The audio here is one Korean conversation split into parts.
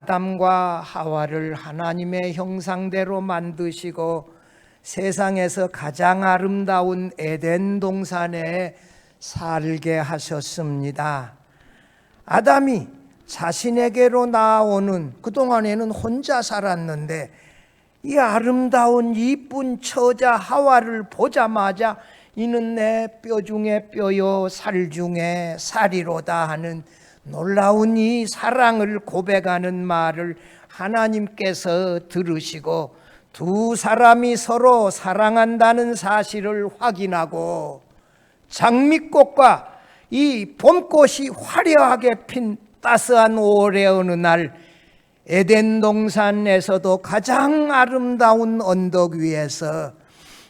아담과 하와를 하나님의 형상대로 만드시고 세상에서 가장 아름다운 에덴 동산에 살게 하셨습니다. 아담이 자신에게로 나아오는 그동안에는 혼자 살았는데 이 아름다운 이쁜 처자 하와를 보자마자 이는 내 뼈 중에 뼈요 살 중에 살이로다 하는 놀라운 이 사랑을 고백하는 말을 하나님께서 들으시고 두 사람이 서로 사랑한다는 사실을 확인하고 장미꽃과 이 봄꽃이 화려하게 핀 따스한 5월의 어느 날 에덴 동산에서도 가장 아름다운 언덕 위에서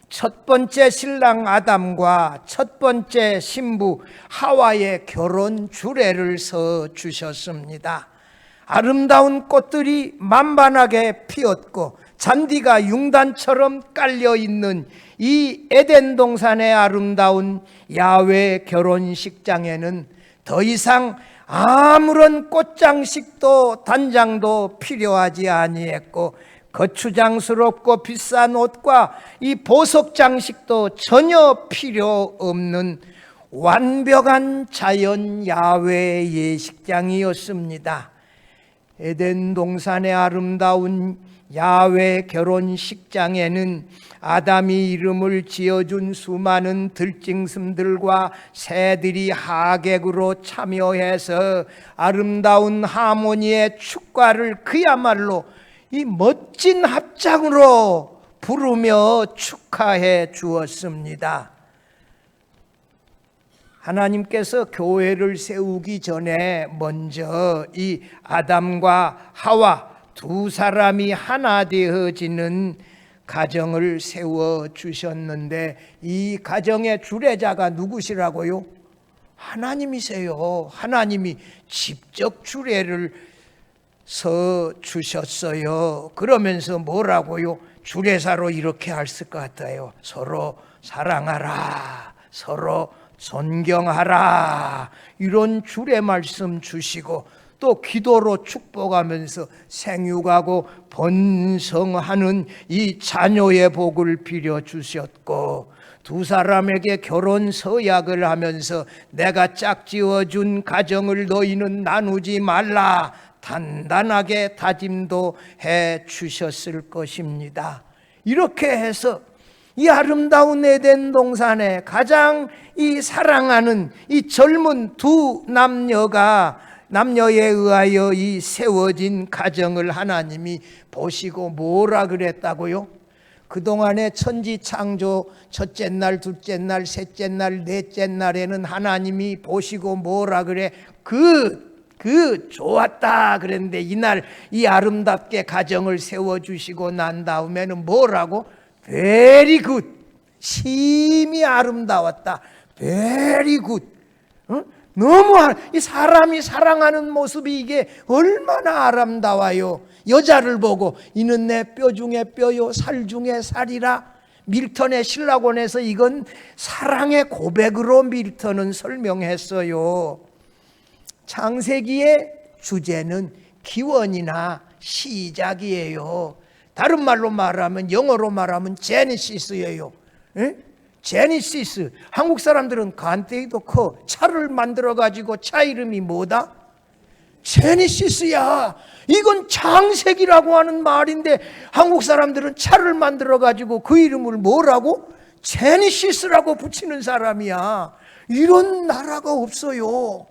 첫 번째 신랑 아담과 첫 번째 신부 하와의 결혼 주례를 서 주셨습니다. 아름다운 꽃들이 만반하게 피었고 잔디가 융단처럼 깔려 있는 이 에덴 동산의 아름다운 야외 결혼식장에는 더 이상 아무런 꽃장식도 단장도 필요하지 아니했고 거추장스럽고 비싼 옷과 이 보석 장식도 전혀 필요 없는 완벽한 자연 야외 예식장이었습니다. 에덴 동산의 아름다운 야외 결혼식장에는 아담이 이름을 지어준 수많은 들짐승들과 새들이 하객으로 참여해서 아름다운 하모니의 축가를 그야말로 이 멋진 합장으로 부르며 축하해 주었습니다. 하나님께서 교회를 세우기 전에 먼저 이 아담과 하와 두 사람이 하나 되어지는 가정을 세워 주셨는데 이 가정의 주례자가 누구시라고요? 하나님이세요. 하나님이 직접 주례를 서 주셨어요. 그러면서 뭐라고요? 주례사로 이렇게 할 것 같아요. 서로 사랑하라, 서로 존경하라, 이런 주례 말씀 주시고 또 기도로 축복하면서 생육하고 번성하는 이 자녀의 복을 빌어 주셨고 두 사람에게 결혼 서약을 하면서 내가 짝지어준 가정을 너희는 나누지 말라 단단하게 다짐도 해 주셨을 것입니다. 이렇게 해서 이 아름다운 에덴 동산에 가장 이 사랑하는 이 젊은 두 남녀에 의하여 이 세워진 가정을 하나님이 보시고 뭐라 그랬다고요? 그동안의 천지 창조 첫째 날, 둘째 날, 셋째 날, 넷째 날에는 하나님이 보시고 뭐라 그래? 좋았다 그랬는데 이날 이 아름답게 가정을 세워주시고 난 다음에는 뭐라고? Very good. 심히 아름다웠다. Very good. 너무 이 사람이 사랑하는 모습이 이게 얼마나 아름다워요. 여자를 보고 이는 내 뼈 중에 뼈요 살 중에 살이라. 밀턴의 신라곤에서 이건 사랑의 고백으로 밀턴은 설명했어요. 창세기의 주제는 기원이나 시작이에요. 다른 말로 말하면 영어로 말하면 제네시스예요. 제네시스. 한국 사람들은 간땡이도 커 차를 만들어 가지고 차 이름이 뭐다? 제네시스야. 이건 창세기라고 하는 말인데 한국 사람들은 차를 만들어 가지고 그 이름을 뭐라고? 제네시스라고 붙이는 사람이야. 이런 나라가 없어요.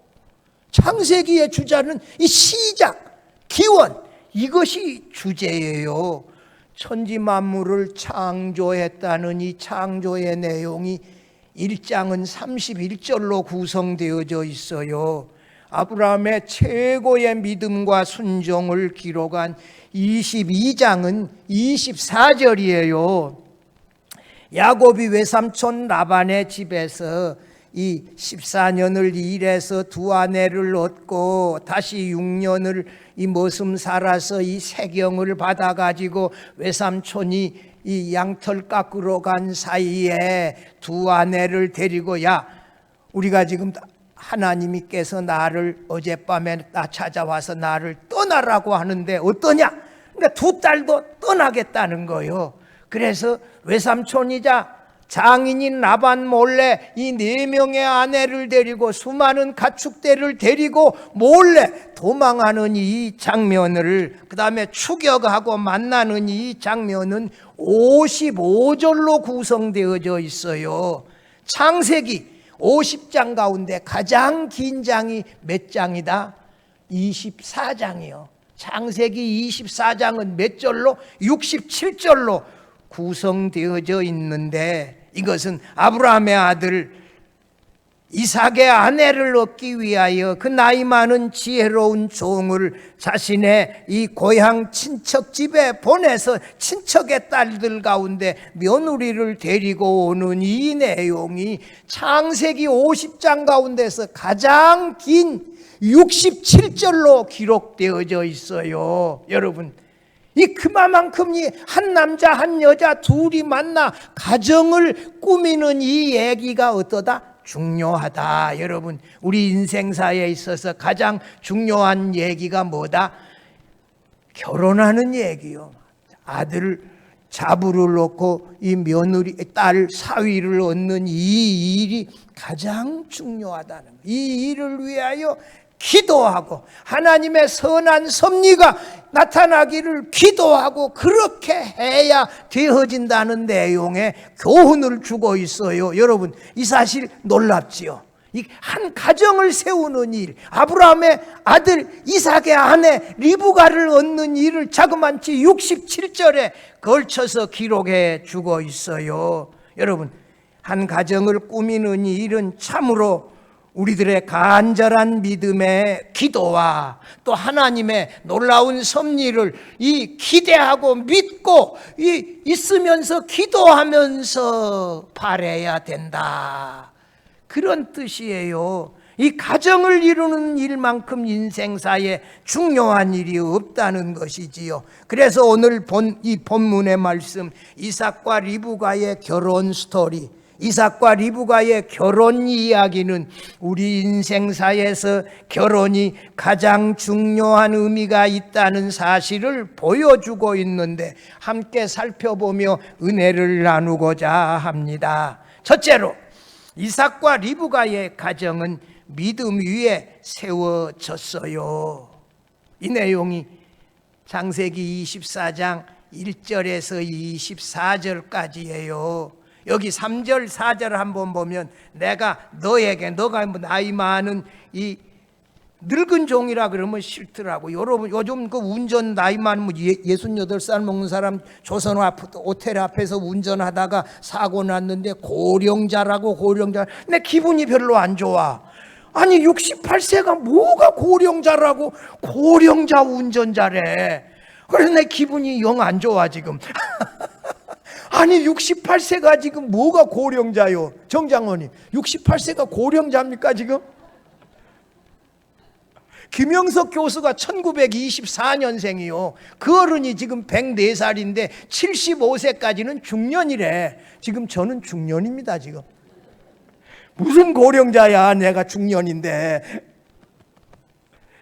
창세기의 주자는 이 시작, 기원, 이것이 주제예요. 천지 만물을 창조했다는 이 창조의 내용이 1장은 31절로 구성되어져 있어요. 아브라함의 최고의 믿음과 순종을 기록한 22장은 24절이에요. 야곱이 외삼촌 라반의 집에서 이 14년을 일해서 두 아내를 얻고 다시 6년을 이 머슴 살아서 이 세경을 받아가지고 외삼촌이 이 양털 깎으러 간 사이에 두 아내를 데리고 야 우리가 지금 하나님께서 나를 어젯밤에 나 찾아와서 나를 떠나라고 하는데 어떠냐? 그러니까 두 딸도 떠나겠다는 거예요. 그래서 외삼촌이자 장인인 라반 몰래 이 4명의 아내를 데리고 수많은 가축대를 데리고 몰래 도망하는 이 장면을, 그 다음에 추격하고 만나는 이 장면은 55절로 구성되어져 있어요. 창세기 50장 가운데 가장 긴 장이 몇 장이다? 24장이요. 창세기 24장은 몇 절로? 67절로 구성되어져 있는데, 이것은 아브라함의 아들 이삭의 아내를 얻기 위하여 그 나이 많은 지혜로운 종을 자신의 이 고향 친척 집에 보내서 친척의 딸들 가운데 며느리를 데리고 오는 이 내용이 창세기 50장 가운데서 가장 긴 67절로 기록되어져 있어요. 여러분, 이 그만큼 이 한 남자 한 여자 둘이 만나 가정을 꾸미는 이 얘기가 어떠다? 중요하다. 여러분, 우리 인생사에 있어서 가장 중요한 얘기가 뭐다? 결혼하는 얘기요. 아들 자부를 놓고 이 며느리 딸 사위를 얻는 이 일이 가장 중요하다는 거예요. 이 일을 위하여 기도하고 하나님의 선한 섭리가 나타나기를 기도하고 그렇게 해야 되어진다는 내용의 교훈을 주고 있어요. 여러분, 이 사실 놀랍지요. 이 한 가정을 세우는 일, 아브라함의 아들 이삭의 아내 리브가를 얻는 일을 자그만치 67절에 걸쳐서 기록해 주고 있어요. 여러분, 한 가정을 꾸미는 이 일은 참으로 우리들의 간절한 믿음의 기도와 또 하나님의 놀라운 섭리를 이 기대하고 믿고 있으면서 기도하면서 바라야 된다, 그런 뜻이에요. 이 가정을 이루는 일만큼 인생사에 중요한 일이 없다는 것이지요. 그래서 오늘 이 본문의 말씀, 이삭과 리브가의 결혼 스토리, 이삭과 리브가의 결혼 이야기는 우리 인생사에서 결혼이 가장 중요한 의미가 있다는 사실을 보여주고 있는데, 함께 살펴보며 은혜를 나누고자 합니다. 첫째로, 이삭과 리브가의 가정은 믿음 위에 세워졌어요. 이 내용이 창세기 24장 1절에서 24절까지예요. 여기 3절 4절을 한번 보면, 내가 너에게, 너가 나이 많은 이 늙은 종이라 그러면 싫더라고. 여러분, 요즘 그 운전 나이 많으면 68살 먹는 사람 조선 호텔 앞에서 운전하다가 사고 났는데 고령자라고, 고령자. 내 기분이 별로 안 좋아. 아니 68세가 뭐가 고령자라고, 고령자 운전자래. 그래서 내 기분이 영 안 좋아 지금. 아니 68세가 지금 뭐가 고령자요? 정장원님, 68세가 고령자입니까 지금? 김영석 교수가 1924년생이요. 그 어른이 지금 104살인데 75세까지는 중년이래. 지금 저는 중년입니다 지금. 무슨 고령자야, 내가 중년인데.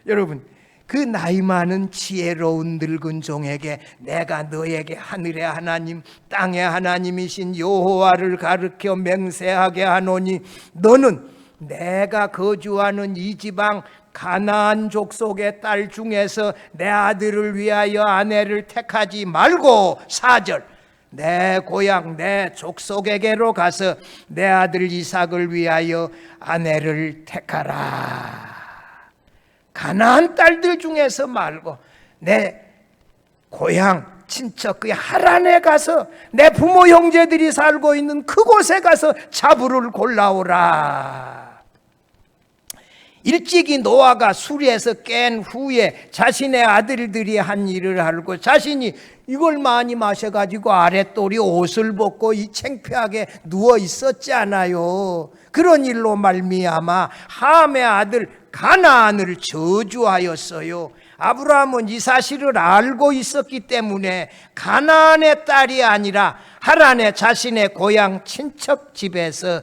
여러분, 그 나이 많은 지혜로운 늙은 종에게 내가 너에게 하늘의 하나님 땅의 하나님이신 여호와를 가르쳐 맹세하게 하노니, 너는 내가 거주하는 이 지방 가나안 족속의 딸 중에서 내 아들을 위하여 아내를 택하지 말고, 4절, 내 고향 내 족속에게로 가서 내 아들 이삭을 위하여 아내를 택하라. 가나안 딸들 중에서 말고 내 고향 친척 그 하란에 가서 내 부모 형제들이 살고 있는 그곳에 가서 자부를 골라오라. 일찍이 노아가 수리에서 깬 후에 자신의 아들들이 한 일을 알고 자신이 이걸 많이 마셔가지고 아랫돌이 옷을 벗고 이 창피하게 누워 있었잖아요. 그런 일로 말미암아 함의 아들 가나안을 저주하였어요. 아브라함은 이 사실을 알고 있었기 때문에 가나안의 딸이 아니라 하란의 자신의 고향 친척 집에서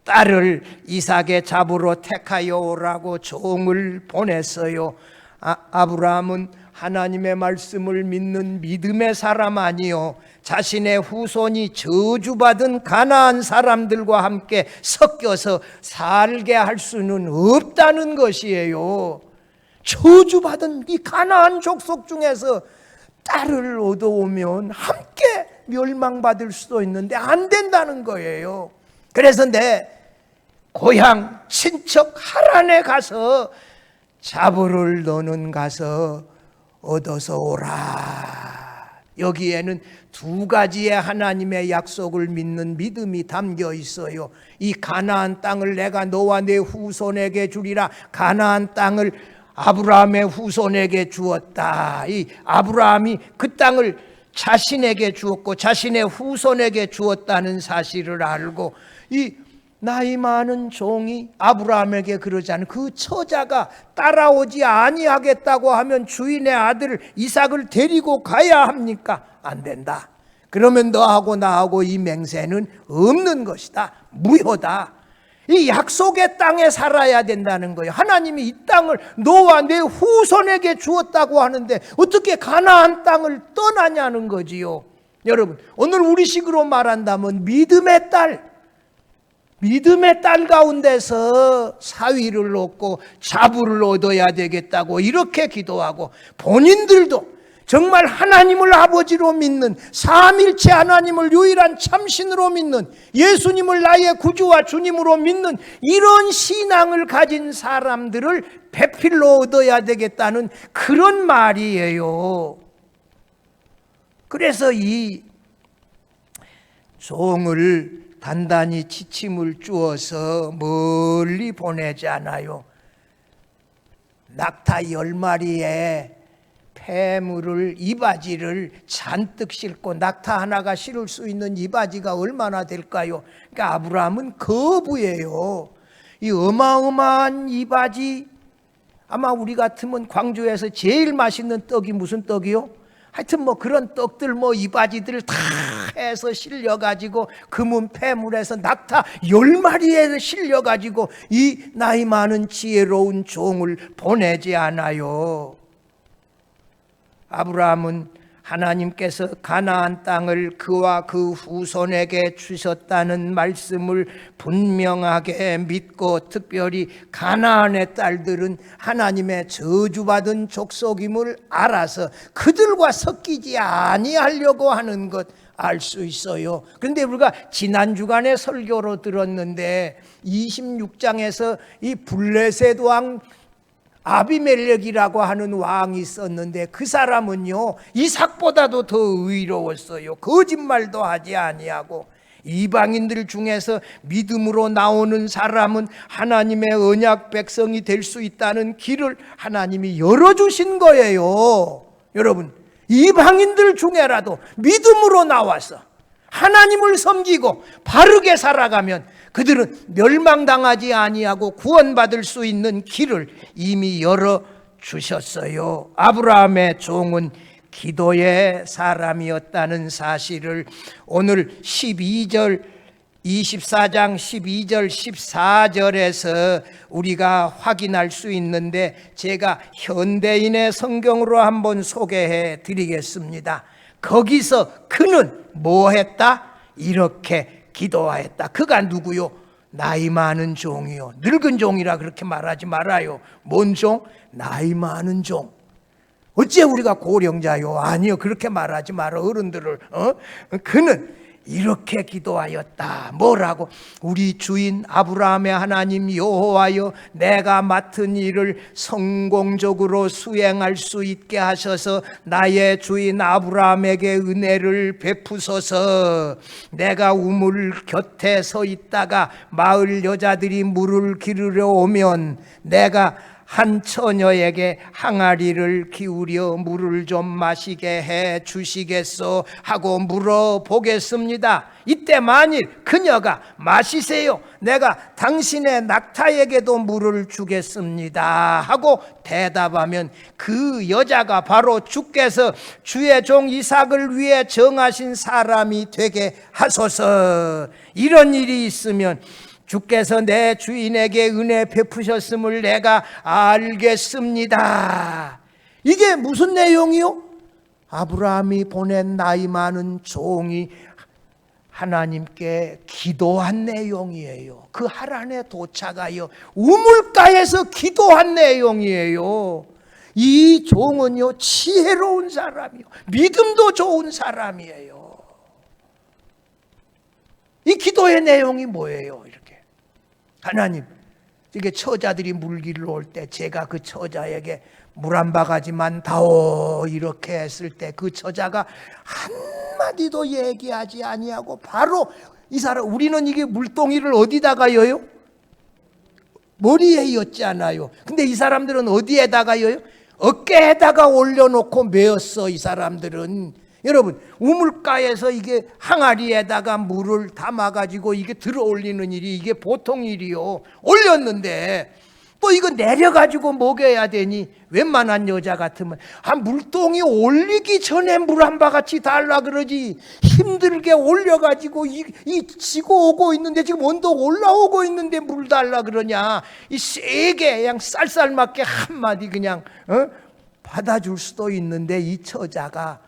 딸을 이삭의 잡으로 택하여 오라고 종을 보냈어요. 아브라함은 하나님의 말씀을 믿는 믿음의 사람 아니요, 자신의 후손이 저주받은 가나안 사람들과 함께 섞여서 살게 할 수는 없다는 것이에요. 저주받은 이 가나안 족속 중에서 딸을 얻어오면 함께 멸망받을 수도 있는데 안 된다는 거예요. 그래서 내 고향 친척 하란에 가서 자브를 너는 가서 얻어서 오라. 여기에는 두 가지의 하나님의 약속을 믿는 믿음이 담겨 있어요. 이 가나안 땅을 내가 너와 내 후손에게 주리라. 가나안 땅을 아브라함의 후손에게 주었다. 이 아브라함이 그 땅을 자신에게 주었고 자신의 후손에게 주었다는 사실을 알고, 이 나이 많은 종이 아브라함에게 그러지 않은 그 처자가 따라오지 아니하겠다고 하면 주인의 아들 이삭을 데리고 가야 합니까? 안 된다. 그러면 너하고 나하고 이 맹세는 없는 것이다. 무효다. 이 약속의 땅에 살아야 된다는 거예요. 하나님이 이 땅을 너와 내 후손에게 주었다고 하는데 어떻게 가나안 땅을 떠나냐는 거지요. 여러분, 오늘 우리식으로 말한다면 믿음의 딸 가운데서 사위를 얻고 자부를 얻어야 되겠다고 이렇게 기도하고, 본인들도 정말 하나님을 아버지로 믿는, 삼일체 하나님을 유일한 참신으로 믿는, 예수님을 나의 구주와 주님으로 믿는 이런 신앙을 가진 사람들을 배필로 얻어야 되겠다는 그런 말이에요. 그래서 이 종을 단단히 지침을 주어서 멀리 보내지 않아요. 낙타 10마리에 폐물을, 이바지를 잔뜩 싣고, 낙타 하나가 실을 수 있는 이바지가 얼마나 될까요? 그러니까 아브라함은 거부예요. 이 어마어마한 이바지, 아마 우리 같으면 광주에서 제일 맛있는 떡이 무슨 떡이요? 하여튼 뭐 그런 떡들, 뭐 이바지들을 다 해서 실려가지고 금은 폐물에서 낙타 10마리에 실려가지고 이 나이 많은 지혜로운 종을 보내지 않아요. 아브라함은 하나님께서 가나안 땅을 그와 그 후손에게 주셨다는 말씀을 분명하게 믿고, 특별히 가나안의 딸들은 하나님의 저주받은 족속임을 알아서 그들과 섞이지 아니하려고 하는 것 알 수 있어요. 그런데 우리가 지난 주간에 설교로 들었는데 26장에서 이 블레셋 왕 아비멜렉이라고 하는 왕이 있었는데, 그 사람은요 이삭보다도 더 의로웠어요. 거짓말도 하지 아니하고, 이방인들 중에서 믿음으로 나오는 사람은 하나님의 언약 백성이 될 수 있다는 길을 하나님이 열어주신 거예요. 여러분, 이방인들 중에라도 믿음으로 나와서 하나님을 섬기고 바르게 살아가면 그들은 멸망당하지 아니하고 구원받을 수 있는 길을 이미 열어주셨어요. 아브라함의 종은 기도의 사람이었다는 사실을 오늘 24장 12절 14절에서 우리가 확인할 수 있는데, 제가 현대인의 성경으로 한번 소개해 드리겠습니다. 거기서 그는 뭐 했다? 이렇게 기도하였다. 그가 누구요? 나이 많은 종이요. 늙은 종이라 그렇게 말하지 말아요. 뭔 종? 나이 많은 종. 어째 우리가 고령자요? 아니요, 그렇게 말하지 마라. 어른들을. 그는 이렇게 기도하였다. 뭐라고? 우리 주인 아브라함의 하나님 여호와여, 내가 맡은 일을 성공적으로 수행할 수 있게 하셔서 나의 주인 아브라함에게 은혜를 베푸소서. 내가 우물 곁에 서 있다가 마을 여자들이 물을 기르러 오면 내가 한 처녀에게 항아리를 기울여 물을 좀 마시게 해 주시겠소 하고 물어보겠습니다. 이때 만일 그녀가 마시세요, 내가 당신의 낙타에게도 물을 주겠습니다 하고 대답하면, 그 여자가 바로 주께서 주의 종 이삭을 위해 정하신 사람이 되게 하소서. 이런 일이 있으면 주께서 내 주인에게 은혜 베푸셨음을 내가 알겠습니다. 이게 무슨 내용이요? 아브라함이 보낸 나이 많은 종이 하나님께 기도한 내용이에요. 그 하란에 도착하여 우물가에서 기도한 내용이에요. 이 종은요, 지혜로운 사람이요, 믿음도 좋은 사람이에요. 이 기도의 내용이 뭐예요? 이렇게 하나님, 이게 처자들이 물기를 올 때 제가 그 처자에게 물 한 바가지만 다오 이렇게 했을 때 그 처자가 한마디도 얘기하지 아니하고 바로 이 사람, 우리는 이게 물동이를 어디다가 여요? 머리에 였잖아요. 근데 이 사람들은 어디에다가 여요? 어깨에다가 올려놓고 메었어. 이 사람들은. 여러분, 우물가에서 이게 항아리에다가 물을 담아가지고 이게 들어 올리는 일이 이게 보통 일이요. 올렸는데 또 이거 내려가지고 먹여야 되니 웬만한 여자 같으면 물동이 올리기 전에 물 한 바가지 달라 그러지. 힘들게 올려가지고 이 지고 오고 있는데 지금 언덕 올라오고 있는데 물 달라 그러냐. 이 세게 그냥 쌀쌀맞게 한마디 그냥 받아줄 수도 있는데 이 처자가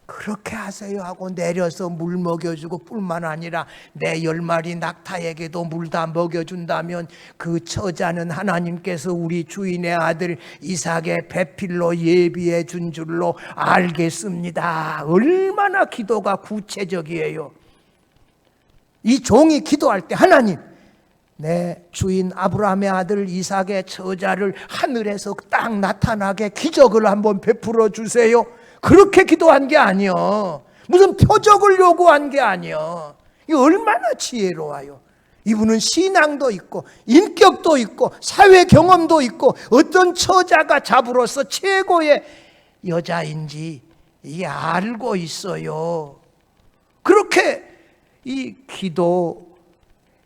그렇게 하세요 하고 내려서 물 먹여주고 뿐만 아니라 내 10마리 낙타에게도 물 다 먹여준다면 그 처자는 하나님께서 우리 주인의 아들 이삭의 배필로 예비해 준 줄로 알겠습니다. 얼마나 기도가 구체적이에요. 이 종이 기도할 때 하나님, 내 주인 아브라함의 아들 이삭의 처자를 하늘에서 딱 나타나게 기적을 한번 베풀어 주세요. 그렇게 기도한 게 아니요. 무슨 표적을 요구한 게 아니요. 이 얼마나 지혜로워요. 이분은 신앙도 있고 인격도 있고 사회 경험도 있고 어떤 처자가 잡으로서 최고의 여자인지 이게 알고 있어요. 그렇게 이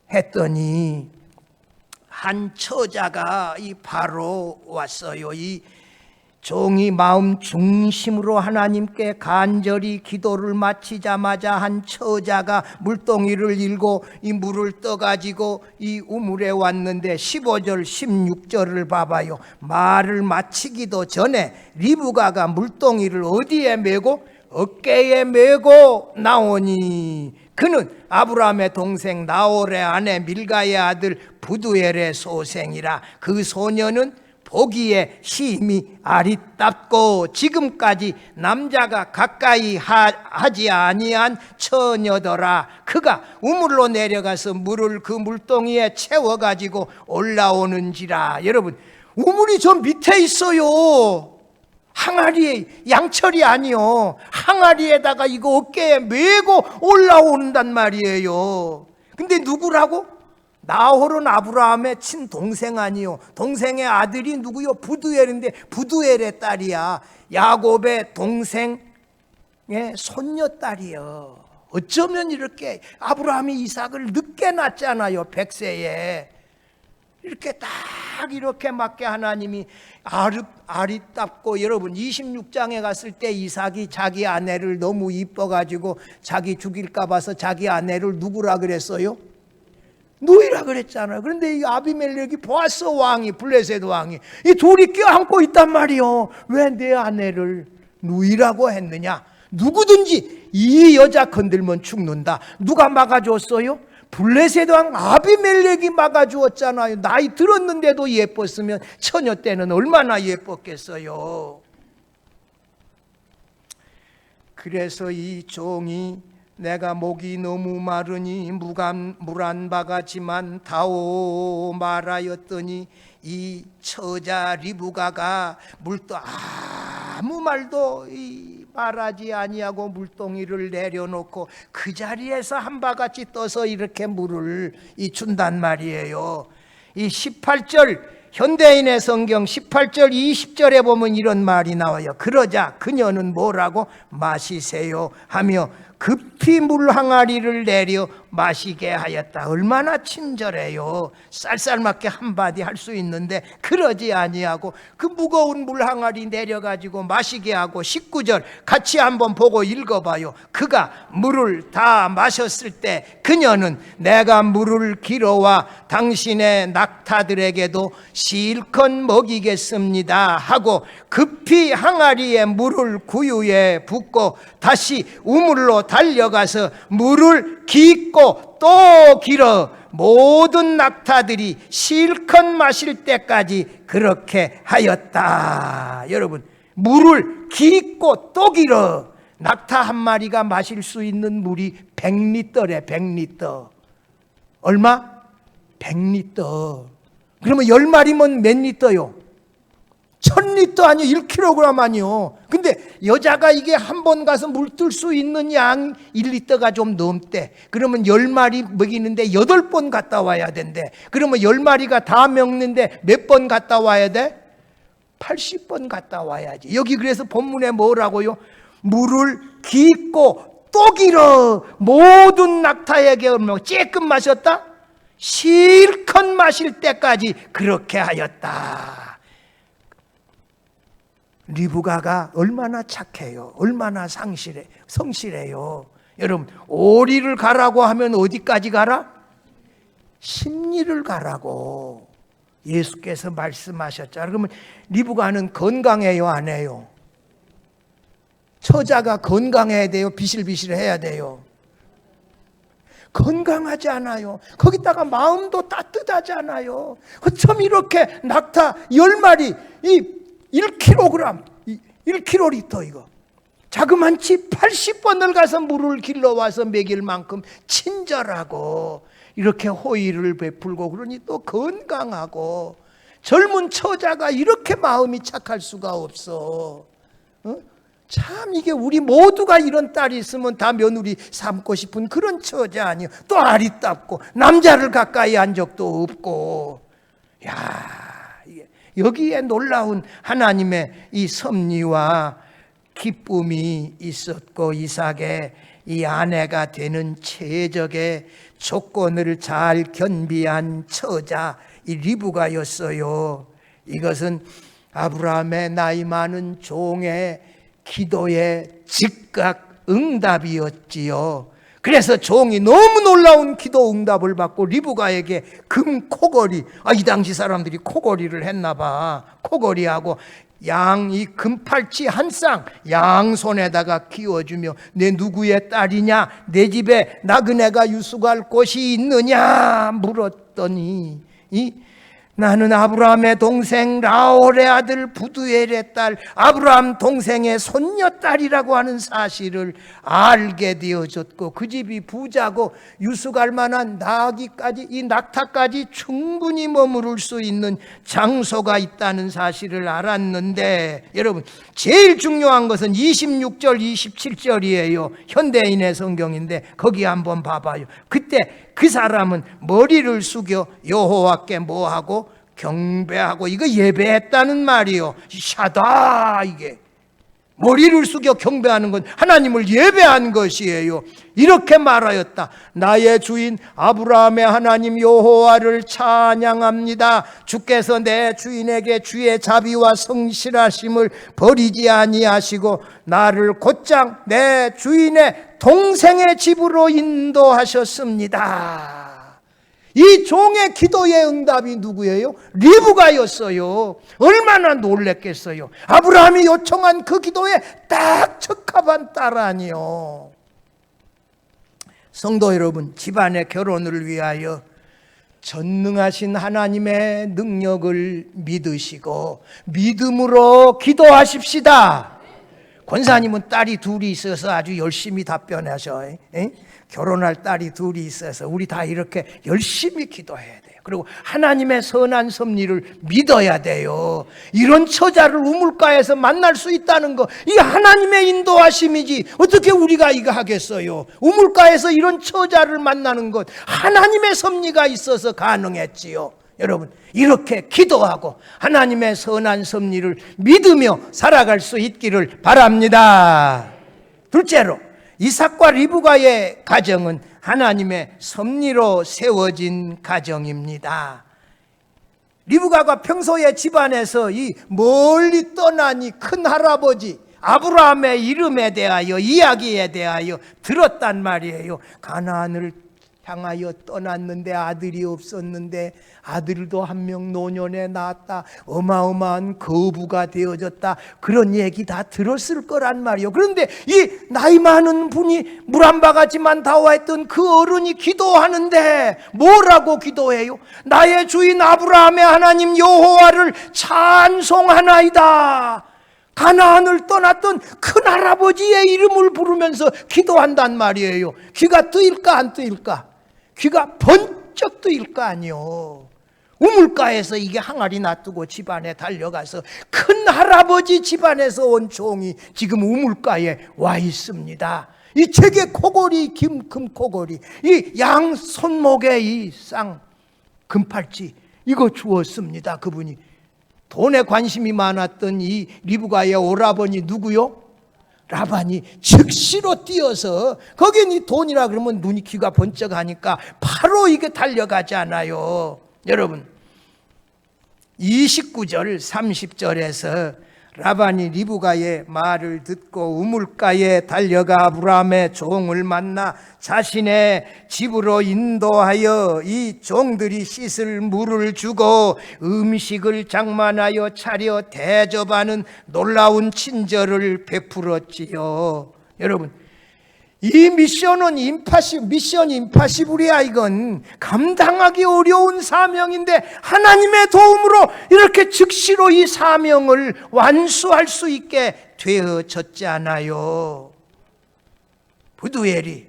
기도했더니 한 처자가 바로 왔어요. 이 종이 마음 중심으로 하나님께 간절히 기도를 마치자마자 한 처자가 물동이를 일고 이 물을 떠가지고 이 우물에 왔는데 15절 16절을 봐봐요. 말을 마치기도 전에 리브가가 물동이를 어디에 메고? 어깨에 메고 나오니 그는 아브라함의 동생 나홀의 아내 밀가의 아들 부두엘의 소생이라. 그 소녀는 보기에 심히 아리답고 지금까지 남자가 가까이 하지 아니한 처녀더라. 그가 우물로 내려가서 물을 그 물동이에 채워가지고 올라오는지라. 여러분, 우물이 저 밑에 있어요. 항아리에, 양철이 아니요, 항아리에다가 이거 어깨에 메고 올라온단 말이에요. 근데 누구라고? 나홀은 아브라함의 친동생 아니요, 동생의 아들이 누구요? 부두엘인데 부두엘의 딸이야. 야곱의 동생의 손녀딸이요. 어쩌면 이렇게 아브라함이 이삭을 늦게 낳잖아요. 100세에 이렇게 딱 이렇게 맞게 하나님이 아리답고. 여러분, 26장에 갔을 때 이삭이 자기 아내를 너무 이뻐가지고 자기 죽일까 봐서 자기 아내를 누구라 그랬어요? 누이라 그랬잖아요. 그런데 이 아비멜렉이 보았어, 왕이, 블레셋 왕이 이 둘이 껴안고 있단 말이요. 왜 내 아내를 누이라고 했느냐? 누구든지 이 여자 건들면 죽는다. 누가 막아줬어요? 블레셋 왕 아비멜렉이 막아주었잖아요. 나이 들었는데도 예뻤으면 처녀 때는 얼마나 예뻤겠어요. 그래서 이 종이 내가 목이 너무 마르니 물 한 바가지만 다오 말하였더니 이 처자 리브가가 아무 말도 말하지 아니하고 물동이를 내려놓고 그 자리에서 한 바가지 떠서 이렇게 물을 준단 말이에요. 이 18절 현대인의 성경 18절 20절에 보면 이런 말이 나와요. 그러자 그녀는 뭐라고? 마시세요 하며 급히 물 항아리를 내려 마시게 하였다. 얼마나 친절해요. 쌀쌀맞게 한마디 할 수 있는데 그러지 아니하고 그 무거운 물 항아리 내려가지고 마시게 하고 19절 같이 한번 보고 읽어봐요. 그가 물을 다 마셨을 때 그녀는 내가 물을 길어와 당신의 낙타들에게도 실컷 먹이겠습니다 하고 급히 항아리에 물을 구유에 붓고 다시 우물로 달려가서 물을 깊고 또 길어 모든 낙타들이 실컷 마실 때까지 그렇게 하였다. 여러분, 물을 깊고 또 길어. 낙타 한 마리가 마실 수 있는 물이 100리터래. 100리터. 얼마? 100리터. 그러면 10마리면 몇 리터요? 1000리터 아니요, 1kg 아니요. 근데 여자가 이게 한 번 가서 물 뜰 수 있는 양 1리터가 좀 넘대. 그러면 10마리 먹이는데 8번 갔다 와야 된대. 그러면 10마리가 다 먹는데 몇 번 갔다 와야 돼? 80번 갔다 와야지. 여기 그래서 본문에 뭐라고요? 물을 깊고 또 길어 모든 낙타에게 얼마 쬐끔 마셨다? 실컷 마실 때까지 그렇게 하였다. 리브가가 얼마나 착해요. 얼마나 성실해요. 여러분, 오리를 가라고 하면 어디까지 가라? 심리를 가라고 예수께서 말씀하셨죠. 그러면 리브가는 건강해요, 안 해요? 처자가 건강해야 돼요? 비실비실해야 돼요? 건강하지 않아요. 거기다가 마음도 따뜻하잖아요. 어쩜 이렇게 낙타 10마리 이 1kg, 1kg 이거 자그만치 80번을 가서 물을 길러와서 먹일 만큼 친절하고 이렇게 호의를 베풀고 그러니 또 건강하고 젊은 처자가 이렇게 마음이 착할 수가 없어. 참 이게 우리 모두가 이런 딸이 있으면 다 며느리 삼고 싶은 그런 처자 아니에요. 또 아리답고 남자를 가까이 한 적도 없고. 야, 여기에 놀라운 하나님의 이 섭리와 기쁨이 있었고 이삭의 이 아내가 되는 최적의 조건을 잘 견비한 처자 이 리브가였어요. 이것은 아브라함의 나이 많은 종의 기도의 즉각 응답이었지요. 그래서 종이 너무 놀라운 기도 응답을 받고 리브가에게 금 코걸이, 이 당시 사람들이 코걸이를 했나 봐. 코걸이하고 양 이 금팔찌 한 쌍 양손에다가 끼워주며 내 누구의 딸이냐, 내 집에 나그네가 유숙할 곳이 있느냐 물었더니 나는 아브라함의 동생 라홀의 아들 부두엘의 딸 아브라함 동생의 손녀딸이라고 하는 사실을 알게 되어졌고 그 집이 부자고 유숙할 만한 나귀까지 이 낙타까지 충분히 머무를 수 있는 장소가 있다는 사실을 알았는데 여러분 제일 중요한 것은 26절 27절이에요. 현대인의 성경인데 거기 한번 봐봐요. 그때 그 사람은 머리를 숙여 여호와께 뭐하고 경배하고 이거 예배했다는 말이요. 샤다 이게 머리를 숙여 경배하는 건 하나님을 예배한 것이에요. 이렇게 말하였다. 나의 주인 아브라함의 하나님 여호와를 찬양합니다. 주께서 내 주인에게 주의 자비와 성실하심을 버리지 아니하시고 나를 곧장 내 주인의 동생의 집으로 인도하셨습니다. 이 종의 기도의 응답이 누구예요? 리브가였어요. 얼마나 놀랬겠어요. 아브라함이 요청한 그 기도에 딱 적합한 딸 아니요. 성도 여러분, 집안의 결혼을 위하여 전능하신 하나님의 능력을 믿으시고 믿음으로 기도하십시다. 권사님은 딸이 둘이 있어서 아주 열심히 답변하셔. 결혼할 딸이 둘이 있어서 우리 다 이렇게 열심히 기도해야 돼요. 그리고 하나님의 선한 섭리를 믿어야 돼요. 이런 처자를 우물가에서 만날 수 있다는 거, 이 하나님의 인도하심이지 어떻게 우리가 이거 하겠어요. 우물가에서 이런 처자를 만나는 것 하나님의 섭리가 있어서 가능했지요. 여러분 이렇게 기도하고 하나님의 선한 섭리를 믿으며 살아갈 수 있기를 바랍니다. 둘째로 이삭과 리브가의 가정은 하나님의 섭리로 세워진 가정입니다. 리브가가 평소에 집안에서 이 멀리 떠난 이 큰 할아버지 아브라함의 이름에 대하여, 이야기에 대하여 들었단 말이에요. 가나안을 향하여 떠났는데 아들이 없었는데 아들도 한 명 노년에 낳았다, 어마어마한 거부가 되어졌다, 그런 얘기 다 들었을 거란 말이에요. 그런데 이 나이 많은 분이 물 한 바가지만 다와했던 그 어른이 기도하는데 뭐라고 기도해요? 나의 주인 아브라함의 하나님 여호와를 찬송하나이다. 가나안을 떠났던 큰 할아버지의 이름을 부르면서 기도한단 말이에요. 귀가 뜨일까 안 뜨일까? 귀가 번쩍 뜨일 거 아니요. 우물가에서 이게 항아리 놔두고 집안에 달려가서 큰 할아버지 집안에서 온 종이 지금 우물가에 와 있습니다. 이 제게 코골이, 금코골이, 이 양 손목에 이 쌍 금팔찌 이거 주었습니다. 그분이 돈에 관심이 많았던 이 리브가의 오라버니 누구요? 라반이 즉시로 뛰어서, 거긴 이 돈이라 그러면 눈이 귀가 번쩍하니까 바로 이게 달려가잖아요. 여러분 29절 30절에서 라반이 리브가의 말을 듣고 우물가에 달려가 아브라함의 종을 만나 자신의 집으로 인도하여 이 종들이 씻을 물을 주고 음식을 장만하여 차려 대접하는 놀라운 친절을 베풀었지요. 여러분 이 미션 임파시블이야. 이건 감당하기 어려운 사명인데 하나님의 도움으로 이렇게 즉시로 이 사명을 완수할 수 있게 되어졌잖아요. 부두엘이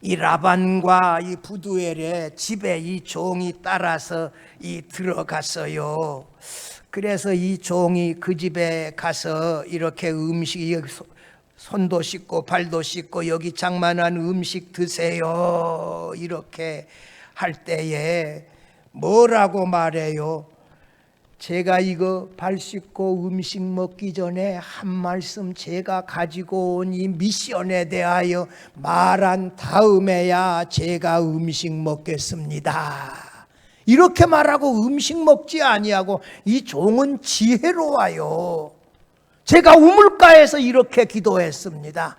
이 라반과 이 부두엘의 집에 이 종이 따라서 이 들어갔어요. 그래서 이 종이 그 집에 가서 이렇게 음식, 손도 씻고 발도 씻고 여기 장만한 음식 드세요 이렇게 할 때에 뭐라고 말해요? 제가 이거 발 씻고 음식 먹기 전에 한 말씀 제가 가지고 온 이 미션에 대하여 말한 다음에야 제가 음식 먹겠습니다. 이렇게 말하고 음식 먹지 아니하고 이 종은 지혜로워요. 제가 우물가에서 이렇게 기도했습니다.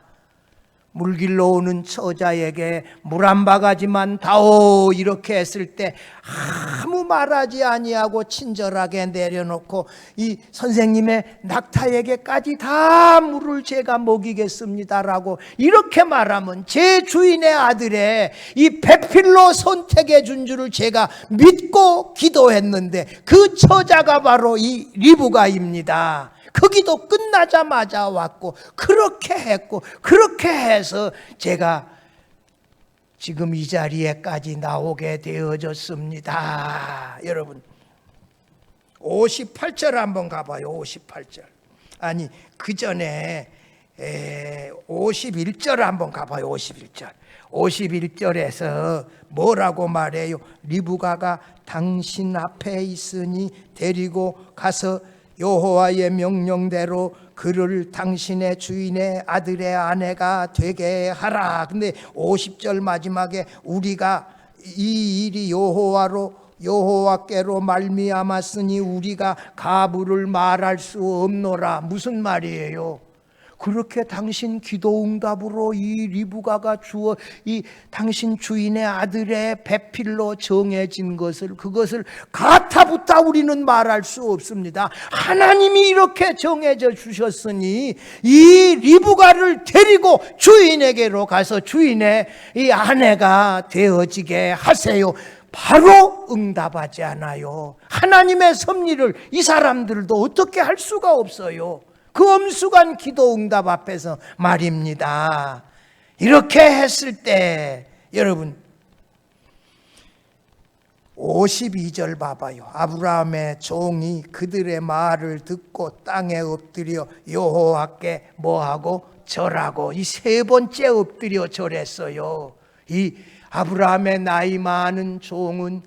물길로 오는 처자에게 물 한 바가지만 다오 이렇게 했을 때 아무 말하지 아니하고 친절하게 내려놓고 이 선생님의 낙타에게까지 다 물을 제가 먹이겠습니다라고 이렇게 말하면 제 주인의 아들의 이 배필로 선택해 준 줄을 제가 믿고 기도했는데 그 처자가 바로 이 리브가입니다. 그 기도 끝나자마자 왔고 그렇게 했고 그렇게 해서 제가 지금 이 자리에까지 나오게 되어졌습니다. 여러분 58절 한번 가봐요. 58절 아니 그 전에 51절 한번 가봐요. 51절에서 뭐라고 말해요? 리브가가 당신 앞에 있으니 데리고 가서 여호와의 명령대로 그를 당신의 주인의 아들의 아내가 되게 하라. 근데 50절 마지막에 우리가 이 일이 여호와께로 말미암았으니 우리가 가부를 말할 수 없노라. 무슨 말이에요? 그렇게 당신 기도 응답으로 이 리브가가 주어 이 당신 주인의 아들의 배필로 정해진 그것을 가타부타 우리는 말할 수 없습니다. 하나님이 이렇게 정해져 주셨으니 이 리브가를 데리고 주인에게로 가서 주인의 이 아내가 되어지게 하세요. 바로 응답하지 않아요. 하나님의 섭리를 이 사람들도 어떻게 할 수가 없어요. 그 엄숙한 기도 응답 앞에서 말입니다. 이렇게 했을 때 여러분 52절 봐봐요. 아브라함의 종이 그들의 말을 듣고 땅에 엎드려 여호와께 뭐하고 절하고 이 세 번째 엎드려 절했어요. 이 아브라함의 나이 많은 종은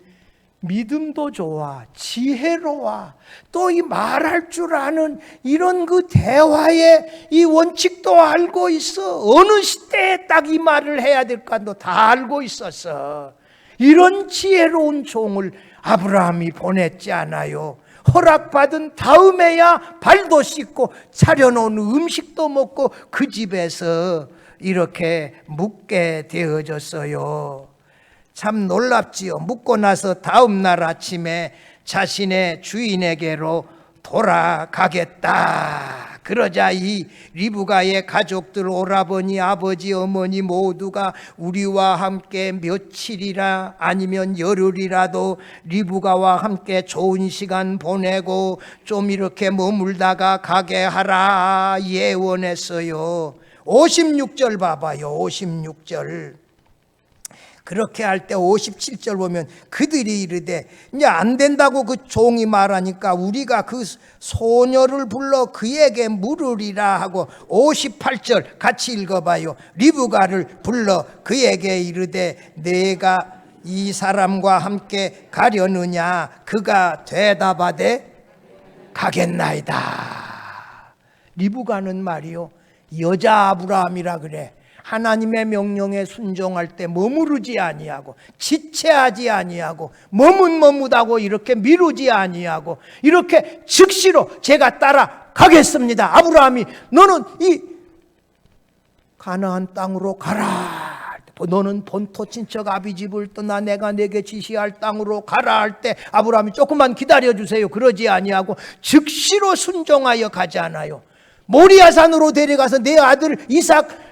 믿음도 좋아, 지혜로워, 또 이 말할 줄 아는 이런 그 대화의 이 원칙도 알고 있어. 어느 시대에 딱 이 말을 해야 될까도 다 알고 있었어. 이런 지혜로운 종을 아브라함이 보냈지 않아요? 허락받은 다음에야 발도 씻고 차려놓은 음식도 먹고 그 집에서 이렇게 묵게 되어졌어요. 참 놀랍지요. 묵고 나서 다음 날 아침에 자신의 주인에게로 돌아가겠다. 그러자 이 리브가의 가족들, 오라버니, 아버지, 어머니 모두가 우리와 함께 며칠이라 아니면 열흘이라도 리브가와 함께 좋은 시간 보내고 좀 이렇게 머물다가 가게 하라 예언했어요. 56절 봐봐요. 56절. 그렇게 할 때 57절 보면 그들이 이르되 이제 안 된다고 그 종이 말하니까 우리가 그 소녀를 불러 그에게 물으리라 하고 58절 같이 읽어봐요. 리브가를 불러 그에게 이르되 내가 이 사람과 함께 가려느냐? 그가 대답하되 가겠나이다. 리브가는 말이요, 여자 아브라함이라 그래. 하나님의 명령에 순종할 때 머무르지 아니하고 지체하지 아니하고 머뭇머뭇하고 이렇게 미루지 아니하고 이렇게 즉시로 제가 따라가겠습니다. 아브라함이 너는 이 가나안 땅으로 가라. 너는 본토 친척 아비집을 떠나 내가 내게 지시할 땅으로 가라 할 때 아브라함이 조금만 기다려주세요. 그러지 아니하고 즉시로 순종하여 가지 않아요. 모리아산으로 데려가서 내 아들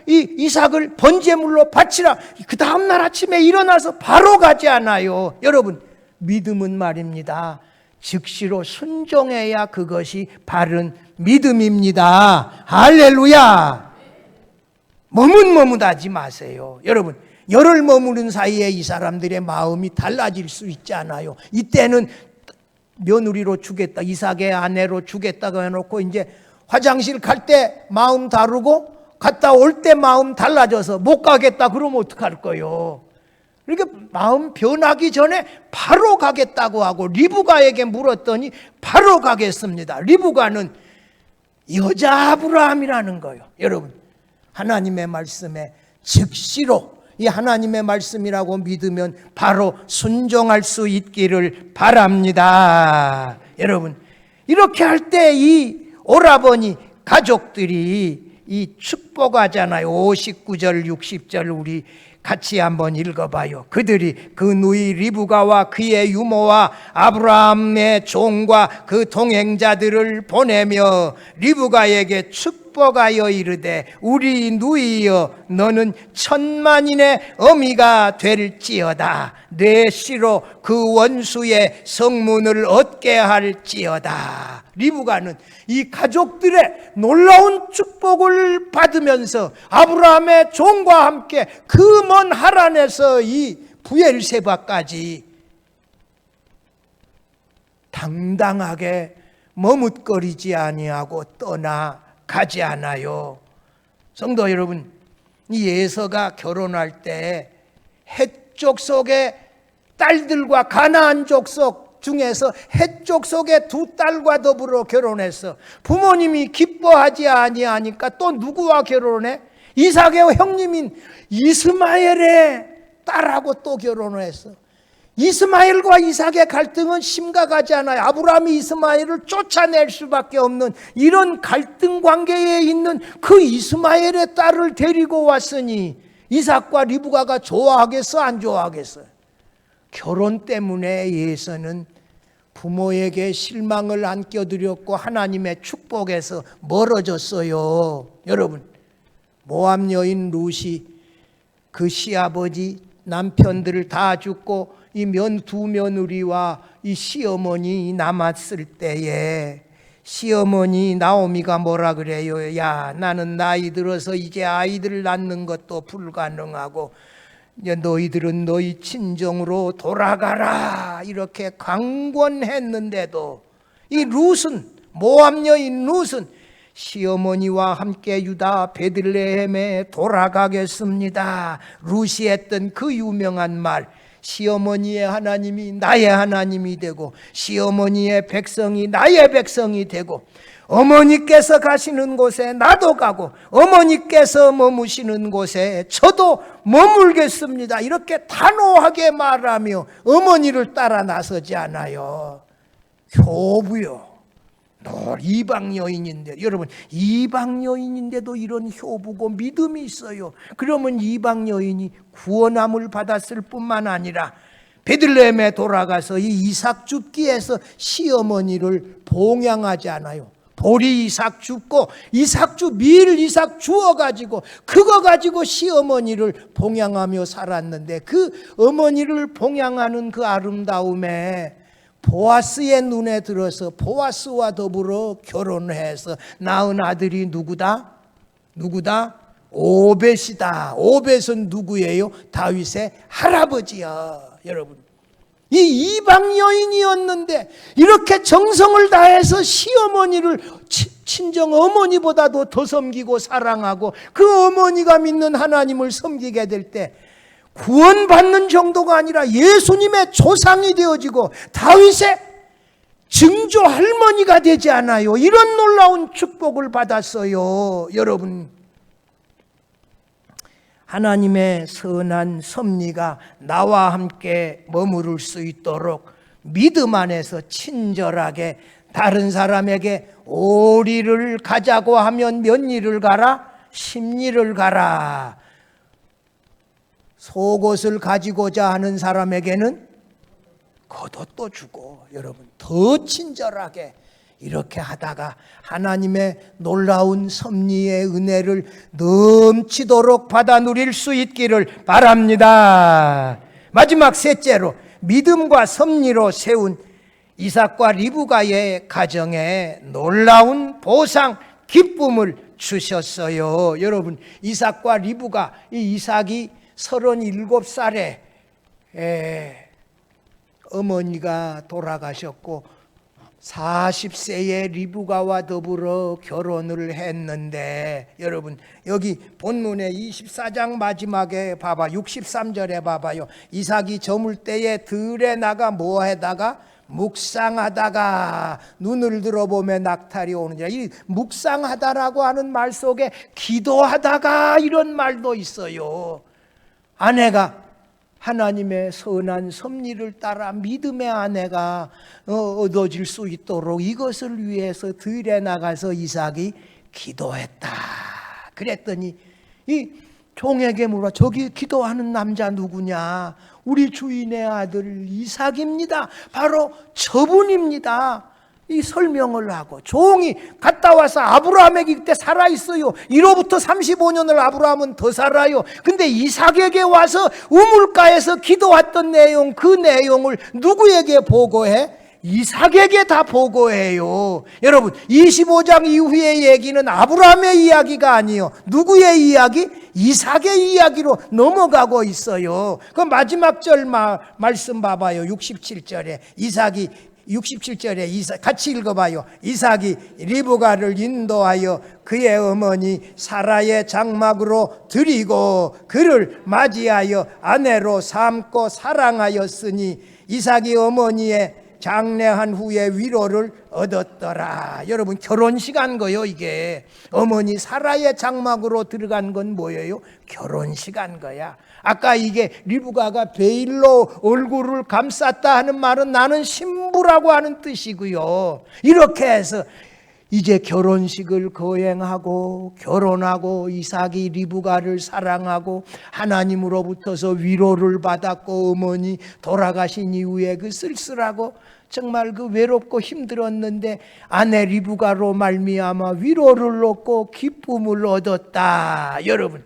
이삭을 번제물로 바치라. 그 다음날 아침에 일어나서 바로 가지 않아요. 여러분, 믿음은 말입니다, 즉시로 순종해야 그것이 바른 믿음입니다. 할렐루야. 머뭇머뭇하지 마세요. 여러분, 열흘 머무른 사이에 이 사람들의 마음이 달라질 수 있지 않아요. 이때는 며느리로 주겠다, 이삭의 아내로 주겠다고 해놓고 이제 화장실 갈 때 마음 다르고 갔다 올 때 마음 달라져서 못 가겠다 그러면 어떡할 거예요? 그러니까 마음 변하기 전에 바로 가겠다고 하고 리브가에게 물었더니 바로 가겠습니다. 리브가는 여자 아브라함이라는 거예요. 여러분, 하나님의 말씀에 즉시로 이 하나님의 말씀이라고 믿으면 바로 순종할 수 있기를 바랍니다. 여러분, 이렇게 할 때 이 오라버니 가족들이 이 축복하잖아요. 59절 60절 우리 같이 한번 읽어봐요. 그들이 그 누이 리브가와 그의 유모와 아브라함의 종과 그 동행자들을 보내며 리브가에게 축복하여 이르되 우리 누이여 너는 천만인의 어미가 될지어다. 내 씨로 그 원수의 성문을 얻게 할지어다. 리브가는 이 가족들의 놀라운 축복을 받으면서 아브라함의 종과 함께 그 먼 하란에서 이 부엘세바까지 당당하게 머뭇거리지 아니하고 떠나가지 않아요. 성도 여러분, 이 예서가 결혼할 때 헷 족속의 딸들과 가나안 족속 중에서 헷 족속의 두 딸과 더불어 결혼해서 부모님이 기뻐하지 아니하니까 또 누구와 결혼해? 이삭의 형님인 이스마엘의 딸하고 또 결혼을 했어. 이스마엘과 이삭의 갈등은 심각하지 않아요. 아브라함이 이스마엘을 쫓아낼 수밖에 없는 이런 갈등 관계에 있는 그 이스마엘의 딸을 데리고 왔으니 이삭과 리브가가 좋아하겠어, 안 좋아하겠어? 결혼 때문에 예서는 부모에게 실망을 안겨드렸고 하나님의 축복에서 멀어졌어요. 여러분, 모압 여인 룻이 그 시아버지 남편들을 다 죽고 이 두 며느리와 이 시어머니 남았을 때에 시어머니 나오미가 뭐라 그래요? 야, 나는 나이 들어서 이제 아이들 낳는 것도 불가능하고 이제 너희들은 너희 친정으로 돌아가라 이렇게 강권했는데도 이 룻은, 모압 여인 룻은 시어머니와 함께 유다 베들레헴에 돌아가겠습니다. 룻이 했던 그 유명한 말, 시어머니의 하나님이 나의 하나님이 되고 시어머니의 백성이 나의 백성이 되고 어머니께서 가시는 곳에 나도 가고 어머니께서 머무시는 곳에 저도 머물겠습니다. 이렇게 단호하게 말하며 어머니를 따라 나서지 않아요. 효부요. 너 이방 여인인데, 여러분 이방 여인인데도 이런 효부고 믿음이 있어요. 그러면 이방 여인이 구원함을 받았을 뿐만 아니라 베들레헴에 돌아가서 이 이삭 줍기에서 시어머니를 봉양하지 않아요. 보리 이삭 줍고 밀 이삭 주어가지고 그거 가지고 시어머니를 봉양하며 살았는데 그 어머니를 봉양하는 그 아름다움에 보아스의 눈에 들어서 보아스와 더불어 결혼해서 낳은 아들이 누구다? 오벳이다. 오벳은 누구예요? 다윗의 할아버지야. 여러분, 이 이방 여인이었는데 이렇게 정성을 다해서 시어머니를 친정 어머니보다도 더 섬기고 사랑하고 그 어머니가 믿는 하나님을 섬기게 될 때 구원받는 정도가 아니라 예수님의 조상이 되어지고 다윗의 증조 할머니가 되지 않아요. 이런 놀라운 축복을 받았어요. 여러분, 하나님의 선한 섭리가 나와 함께 머무를 수 있도록 믿음 안에서 친절하게 다른 사람에게 오리를 가자고 하면 몇 리를 가라? 10리를 가라. 속옷을 가지고자 하는 사람에게는 겉옷도 주고, 여러분 더 친절하게 이렇게 하다가 하나님의 놀라운 섭리의 은혜를 넘치도록 받아 누릴 수 있기를 바랍니다. 마지막 셋째로 믿음과 섭리로 세운 이삭과 리브가의 가정에 놀라운 보상, 기쁨을 주셨어요. 여러분, 이삭과 리브가, 이 이삭이 37살에 어머니가 돌아가셨고 40세에 리브가와 더불어 결혼을 했는데, 여러분 여기 본문의 24장 마지막에 봐봐, 63절에 봐봐요. 이삭이 저물 때에 들에 나가 뭐하다가 묵상하다가 눈을 들어보면 낙탈이 오느니라. 이 묵상하다라고 하는 말 속에 기도하다가 이런 말도 있어요. 아내가 하나님의 선한 섭리를 따라 믿음의 아내가 얻어질 수 있도록 이것을 위해서 들에 나가서 이삭이 기도했다. 그랬더니 이 종에게 물어, 저기 기도하는 남자 누구냐? 우리 주인의 아들 이삭입니다. 바로 저분입니다. 이 설명을 하고, 종이 갔다 와서 아브라함에게 그때 살아있어요. 1호부터 35년을 아브라함은 더 살아요. 근데 이삭에게 와서 우물가에서 기도했던 내용, 그 내용을 누구에게 보고해? 이삭에게 다 보고해요. 여러분, 25장 이후의 얘기는 아브라함의 이야기가 아니에요. 누구의 이야기? 이삭의 이야기로 넘어가고 있어요. 그 마지막 절 말씀 봐봐요. 67절에 이삭이 67절에 이삭, 같이 읽어봐요. 이삭이 리브가를 인도하여 그의 어머니 사라의 장막으로 들이고 그를 맞이하여 아내로 삼고 사랑하였으니 이삭이 어머니의 장례한 후에 위로를 얻었더라. 여러분, 결혼식 한 거요. 이게 어머니 사라의 장막으로 들어간 건 뭐예요? 결혼식 한 거야. 아까 이게 리브가가 베일로 얼굴을 감쌌다 하는 말은 나는 신부라고 하는 뜻이고요. 이렇게 해서 이제 결혼식을 거행하고 결혼하고 이삭이 리브가를 사랑하고 하나님으로부터서 위로를 받았고, 어머니 돌아가신 이후에 그 쓸쓸하고 정말 그 외롭고 힘들었는데 아내 리브가로 말미암아 위로를 얻고 기쁨을 얻었다. 여러분,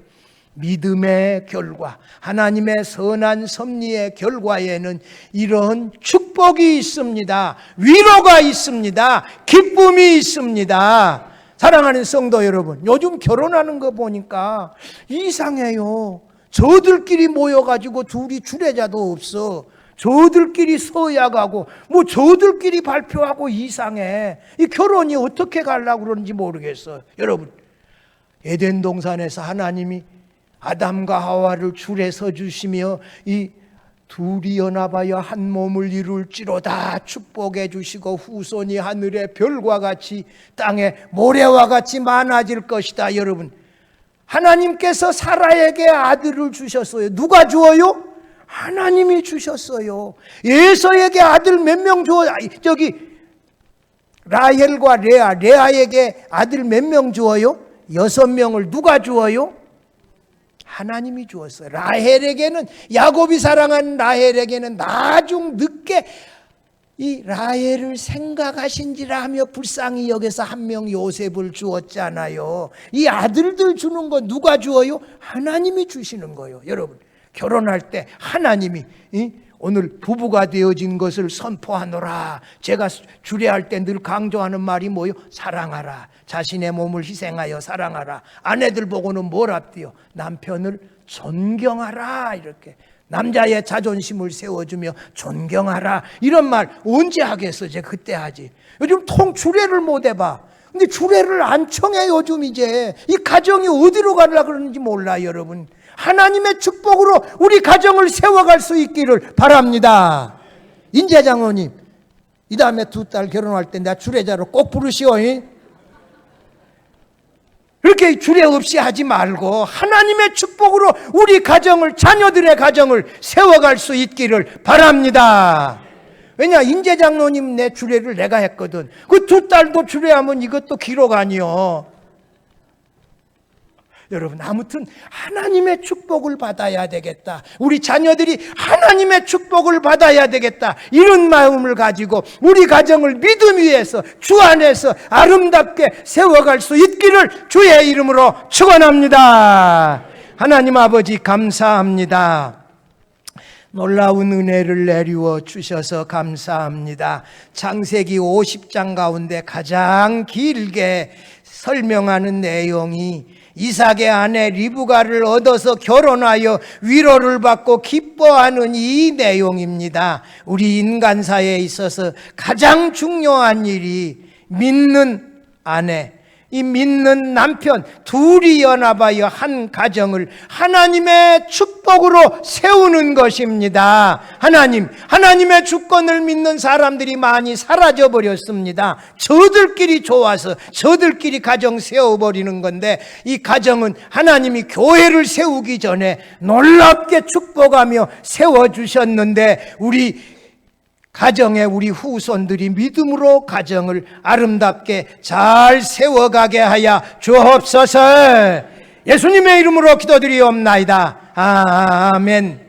믿음의 결과, 하나님의 선한 섭리의 결과에는 이런 축복이 있습니다. 위로가 있습니다. 기쁨이 있습니다. 사랑하는 성도 여러분, 요즘 결혼하는 거 보니까 이상해요. 저들끼리 모여가지고 둘이 주례자도 없어. 저들끼리 서약하고 뭐 저들끼리 발표하고 이상해. 이 결혼이 어떻게 가려고 그러는지 모르겠어. 여러분, 에덴 동산에서 하나님이 아담과 하와를 줄에 서 주시며 이 둘이 연합하여 한 몸을 이룰지로다. 축복해 주시고 후손이 하늘의 별과 같이 땅의 모래와 같이 많아질 것이다. 여러분, 하나님께서 사라에게 아들을 주셨어요. 누가 주어요? 하나님이 주셨어요. 에서에게 아들 몇 명 주어? 라헬과 레아에게 아들 몇 명 주어요? 6명을 누가 주어요? 하나님이 주었어요. 라헬에게는, 야곱이 사랑한 라헬에게는 나중 늦게 이 라헬을 생각하신지라 하며 불쌍히 여겨서 한 명 요셉을 주었잖아요. 이 아들들 주는 거 누가 주어요? 하나님이 주시는 거예요. 여러분, 결혼할 때 하나님이, 오늘 부부가 되어진 것을 선포하노라. 제가 주례할 때 늘 강조하는 말이 뭐요? 사랑하라. 자신의 몸을 희생하여 사랑하라. 아내들 보고는 뭘 합디요? 남편을 존경하라. 이렇게 남자의 자존심을 세워주며 존경하라. 이런 말 언제 하겠어? 제가 그때 하지. 요즘 주례를 못 해봐. 근데 주례를 안 청해. 요즘 이제 이 가정이 어디로 가려고 그러는지 몰라. 여러분, 하나님의 축복으로 우리 가정을 세워갈 수 있기를 바랍니다. 인재 장로님, 이 다음에 2딸 결혼할 때 내가 주례자로 꼭 부르시오. 그렇게 주례 없이 하지 말고 하나님의 축복으로 우리 가정을, 자녀들의 가정을 세워갈 수 있기를 바랍니다. 왜냐, 인재 장로님 내 주례를 내가 했거든. 그 2딸도 주례하면 이것도 기록 아니요. 여러분, 아무튼 하나님의 축복을 받아야 되겠다. 우리 자녀들이 하나님의 축복을 받아야 되겠다. 이런 마음을 가지고 우리 가정을 믿음 위에서 주 안에서 아름답게 세워갈 수 있기를 주의 이름으로 축원합니다. 하나님 아버지 감사합니다. 놀라운 은혜를 내리워 주셔서 감사합니다. 창세기 50장 가운데 가장 길게 설명하는 내용이 이삭의 아내 리브가를 얻어서 결혼하여 위로를 받고 기뻐하는 이 내용입니다. 우리 인간사에 있어서 가장 중요한 일이 믿는 아내, 이 믿는 남편 둘이 연합하여 한 가정을 하나님의 축복으로 세우는 것입니다. 하나님의 주권을 믿는 사람들이 많이 사라져 버렸습니다. 저들끼리 좋아서 저들끼리 가정 세워버리는 건데, 이 가정은 하나님이 교회를 세우기 전에 놀랍게 축복하며 세워주셨는데, 우리 가정에 우리 후손들이 믿음으로 가정을 아름답게 잘 세워가게 하여 주옵소서. 예수님의 이름으로 기도드리옵나이다. 아멘.